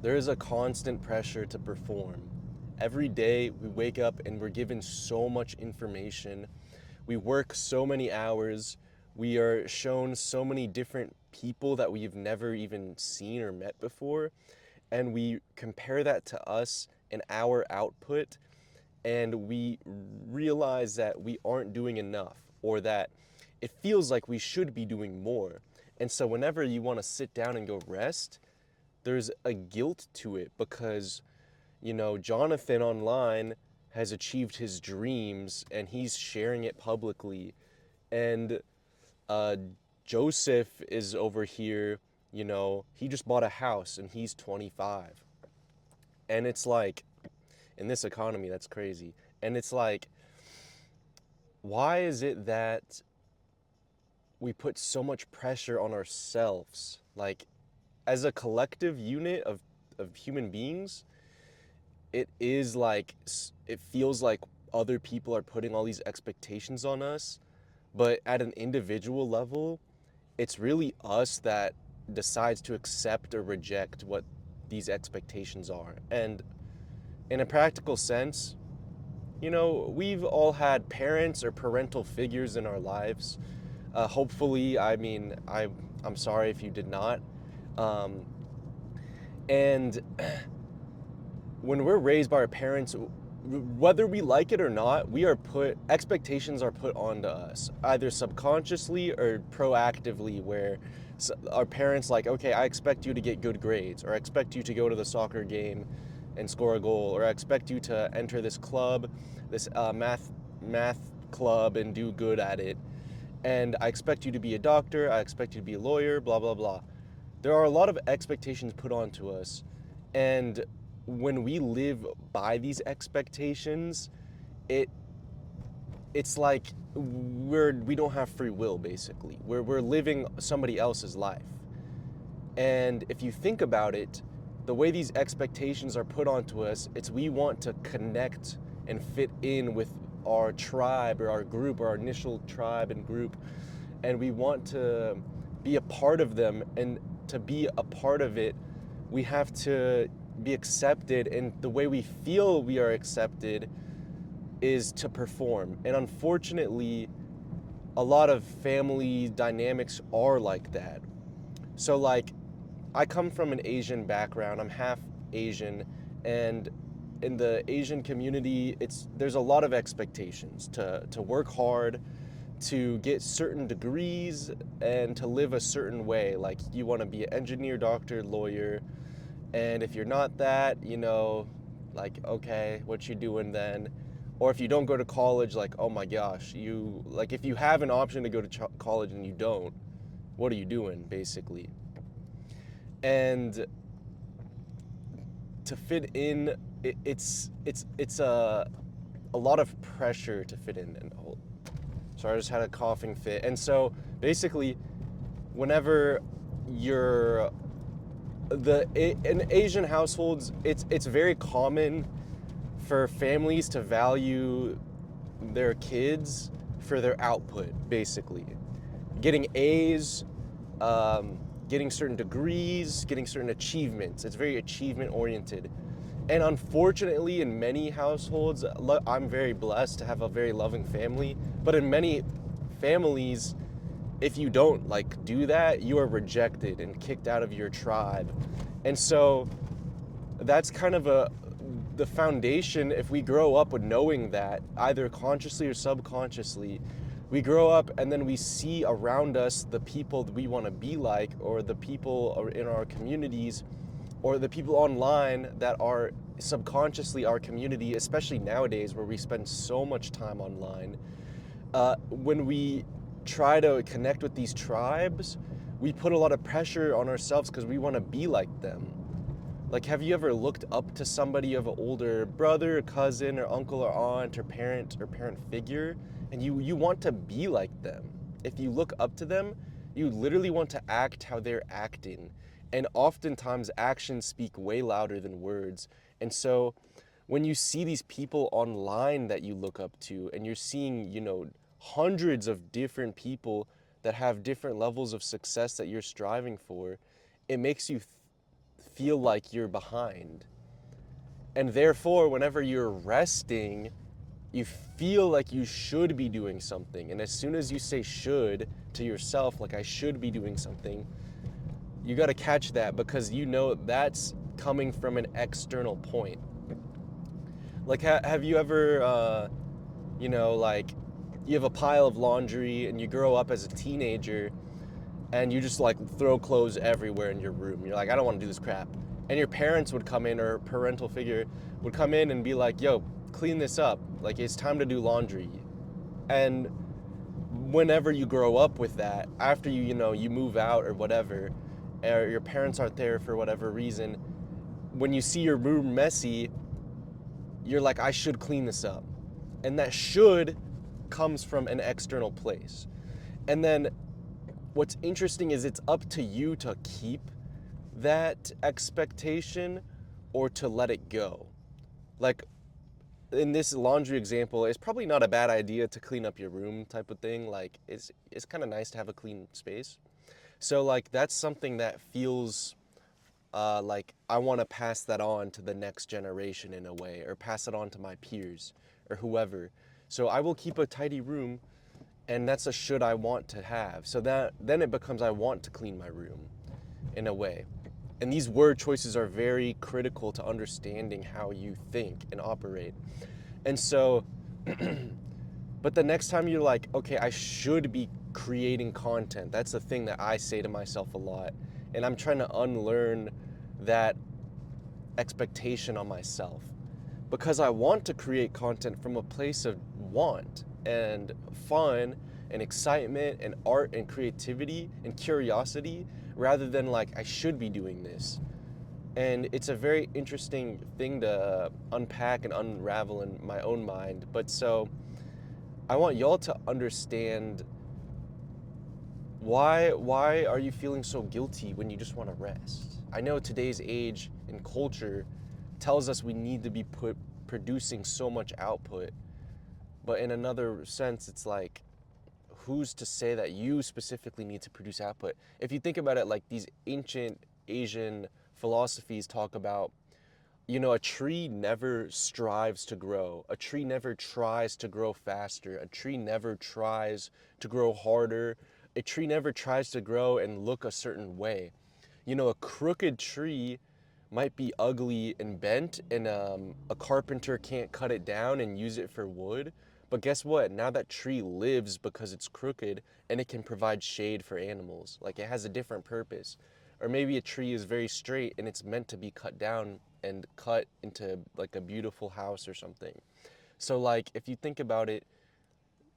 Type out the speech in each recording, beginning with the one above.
There is a constant pressure to perform. Every day we wake up and we're given so much information. We work so many hours. We are shown so many different people that we've never even seen or met before. And we compare that to us and our output, and we realize that we aren't doing enough, or that it feels like we should be doing more. And so, whenever you want to sit down and go rest, there's a guilt to it because, Jonathan online has achieved his dreams and he's sharing it publicly. And uh, Joseph is over here, he just bought a house and he's 25. And it's like, in this economy, that's crazy. And it's like, why is it that we put so much pressure on ourselves? Like, as a collective unit of human beings, it is like, it feels like other people are putting all these expectations on us, but at an individual level, it's really us that decides to accept or reject what these expectations are. And in a practical sense, we've all had parents or parental figures in our lives. Hopefully, I mean, I'm sorry if you did not. Um, and when we're raised by our parents, whether we like it or not, expectations are put onto us, either subconsciously or proactively, where our parents like, okay, I expect you to get good grades, or I expect you to go to the soccer game and score a goal, or I expect you to enter this club, this math club, and do good at it, and I expect you to be a doctor, I expect you to be a lawyer, blah blah blah. There are a lot of expectations put onto us, and when we live by these expectations, it it's like we don't have free will. Basically, we're living somebody else's life. And if you think about it, the way these expectations are put onto us, it's we want to connect and fit in with our tribe or our group, or our initial tribe and group, and we want to be a part of them. And to be a part of it, we have to be accepted, and the way we feel we are accepted is to perform. And unfortunately, a lot of family dynamics are like that. So, like, I come from an Asian background. I'm half Asian, and in the Asian community, there's a lot of expectations to work hard, to get certain degrees, and to live a certain way. Like, you want to be an engineer, doctor, lawyer, and if you're not that, like, okay, what you doing then? Or if you don't go to college, like, oh my gosh, if you have an option to go to college and you don't, what are you doing, basically? And to fit in, it's a lot of pressure to fit in. And sorry, I just had a coughing fit. And so basically, whenever you're in Asian households, it's very common for families to value their kids for their output, basically. Getting A's, getting certain degrees, getting certain achievements. It's very achievement oriented. And unfortunately, in many households, I'm very blessed to have a very loving family, but in many families, if you don't do that, you are rejected and kicked out of your tribe. And so that's kind of the foundation. If we grow up with knowing that, either consciously or subconsciously, we grow up and then we see around us the people that we want to be like, or the people in our communities, or the people online that are subconsciously our community, especially nowadays where we spend so much time online. When we try to connect with these tribes, we put a lot of pressure on ourselves because we want to be like them. Like, have you ever looked up to somebody? You have an older brother, cousin, or uncle, or aunt, or parent figure, and you want to be like them. If you look up to them, you literally want to act how they're acting. And oftentimes, actions speak way louder than words. And so, when you see these people online that you look up to, and you're seeing, hundreds of different people that have different levels of success that you're striving for, it makes you feel like you're behind. And therefore, whenever you're resting, you feel like you should be doing something. And as soon as you say should to yourself, like I should be doing something, you got to catch that, because you know that's coming from an external point. Like, have you ever, like you have a pile of laundry and you grow up as a teenager and you just like throw clothes everywhere in your room. You're like, I don't want to do this crap. And your parents would come in, or a parental figure would come in and be like, yo, clean this up. Like, it's time to do laundry. And whenever you grow up with that, after you move out or whatever, or your parents aren't there for whatever reason, when you see your room messy, you're like, I should clean this up. And that should comes from an external place. And then what's interesting is it's up to you to keep that expectation or to let it go. Like in this laundry example, it's probably not a bad idea to clean up your room type of thing. Like it's kind of nice to have a clean space. So like that's something that feels like I want to pass that on to the next generation in a way, or pass it on to my peers or whoever. So I will keep a tidy room, and that's a should I want to have. So that then it becomes I want to clean my room in a way. And these word choices are very critical to understanding how you think and operate. And so, but the next time you're like, okay, I should be creating content. That's the thing that I say to myself a lot. And I'm trying to unlearn that expectation on myself, because I want to create content from a place of want and fun and excitement and art and creativity and curiosity, rather than like I should be doing this. And it's a very interesting thing to unpack and unravel in my own mind. But so I want y'all to understand, why are you feeling so guilty when you just want to rest? I know today's age and culture tells us we need to be producing so much output, but in another sense, it's like, who's to say that you specifically need to produce output? If you think about it, like these ancient Asian philosophies talk about, a tree never strives to grow. A tree never tries to grow faster. A tree never tries to grow harder. A tree never tries to grow and look a certain way. A crooked tree might be ugly and bent, and a carpenter can't cut it down and use it for wood. But guess what? Now that tree lives because it's crooked, and it can provide shade for animals. Like, it has a different purpose. Or maybe a tree is very straight and it's meant to be cut down and cut into like a beautiful house or something. So like, if you think about it,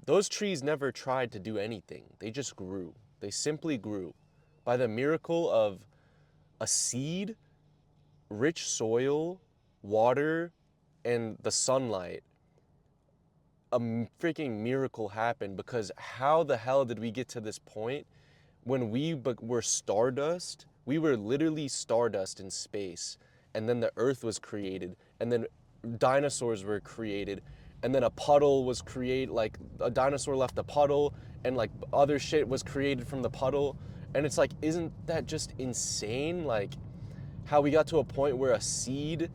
those trees never tried to do anything. They just grew. They simply grew. By the miracle of a seed, rich soil, water, and the sunlight, a freaking miracle happened. Because how the hell did we get to this point when we were stardust? We were literally stardust in space, and then the earth was created, and then dinosaurs were created, and then a puddle was created, like a dinosaur left a puddle, and like other shit was created from the puddle. And it's like, isn't that just insane? Like how we got to a point where a seed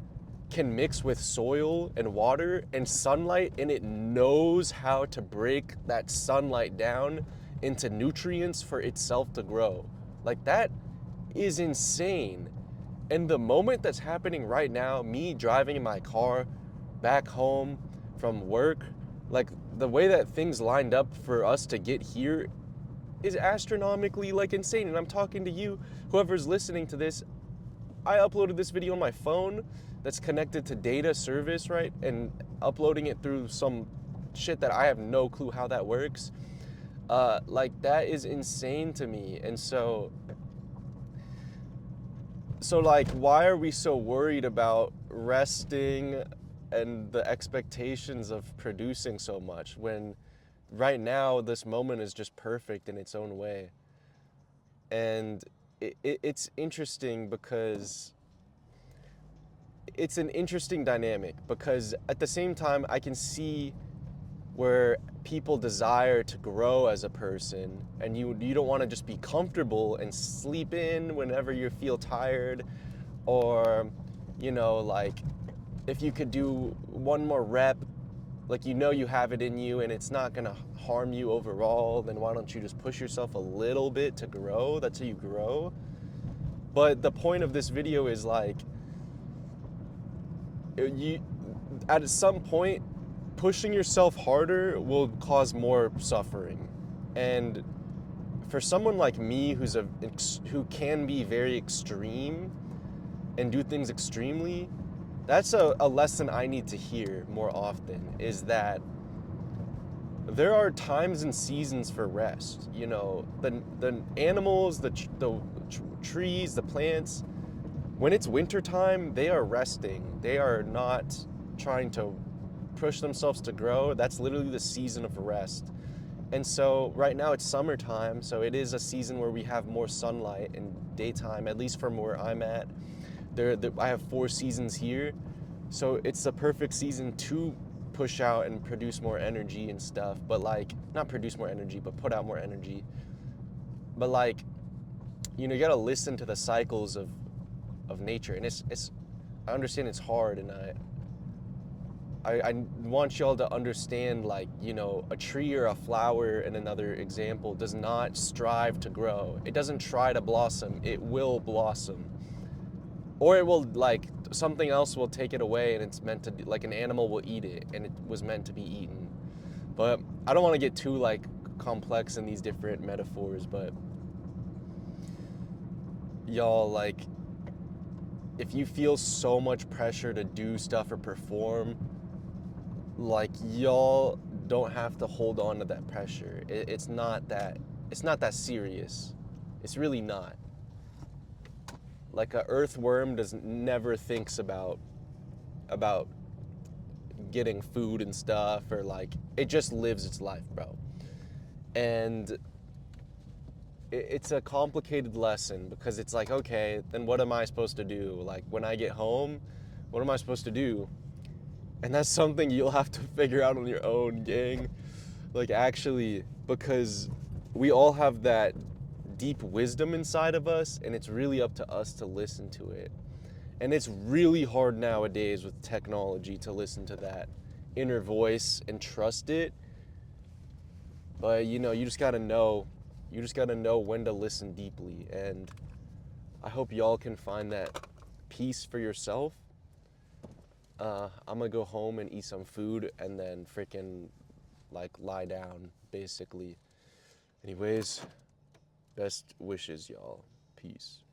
can mix with soil and water and sunlight, and it knows how to break that sunlight down into nutrients for itself to grow. Like, that is insane. And the moment that's happening right now, me driving in my car back home from work, like the way that things lined up for us to get here is astronomically like insane. And I'm talking to you, whoever's listening to this. I uploaded this video on my phone that's connected to data service, right? And uploading it through some shit that I have no clue how that works. Like, that is insane to me. And so like, why are we so worried about resting and the expectations of producing so much, when right now this moment is just perfect in its own way? And it's interesting because it's an interesting dynamic, because at the same time I can see where people desire to grow as a person, and you don't want to just be comfortable and sleep in whenever you feel tired, Or, you know, like if you could do one more rep, like you know you have it in you and it's not gonna harm you overall, then why don't you just push yourself a little bit to grow? That's how you grow. But the point of this video is like, you, at some point, pushing yourself harder will cause more suffering. And for someone like me who can be very extreme and do things extremely, that's a lesson I need to hear more often, is that there are times and seasons for rest. You know, the animals, the trees, the plants, when it's wintertime, they are resting. They are not trying to push themselves to grow. That's literally the season of rest. And so right now it's summertime, so it is a season where we have more sunlight and daytime, at least from where I'm at. I have 4 seasons here, so it's the perfect season to push out and produce more energy and stuff. But like, not produce more energy, but put out more energy. But like, you know, you gotta listen to the cycles of nature, and it's I understand it's hard, and I want y'all to understand, like, you know, a tree or a flower, in another example, does not strive to grow. It doesn't try to blossom. It will blossom. Or it will, like, something else will take it away and it's meant to, like, an animal will eat it and it was meant to be eaten. But I don't want to get too, like, complex in these different metaphors, but y'all, like, if you feel so much pressure to do stuff or perform, like, y'all don't have to hold on to that pressure. It's not that serious. It's really not. Like, a earthworm never thinks about getting food and stuff, or like, it just lives its life, bro. And it's a complicated lesson, because it's like, okay, then what am I supposed to do? Like, when I get home, what am I supposed to do? And that's something you'll have to figure out on your own, gang. Like, actually, because we all have that deep wisdom inside of us, and it's really up to us to listen to it. And it's really hard nowadays with technology to listen to that inner voice and trust it. But, you know, you just gotta know. You just gotta know when to listen deeply. And I hope y'all can find that peace for yourself. I'm gonna go home and eat some food and then freaking, like, lie down, basically. Anyways, best wishes, y'all. Peace.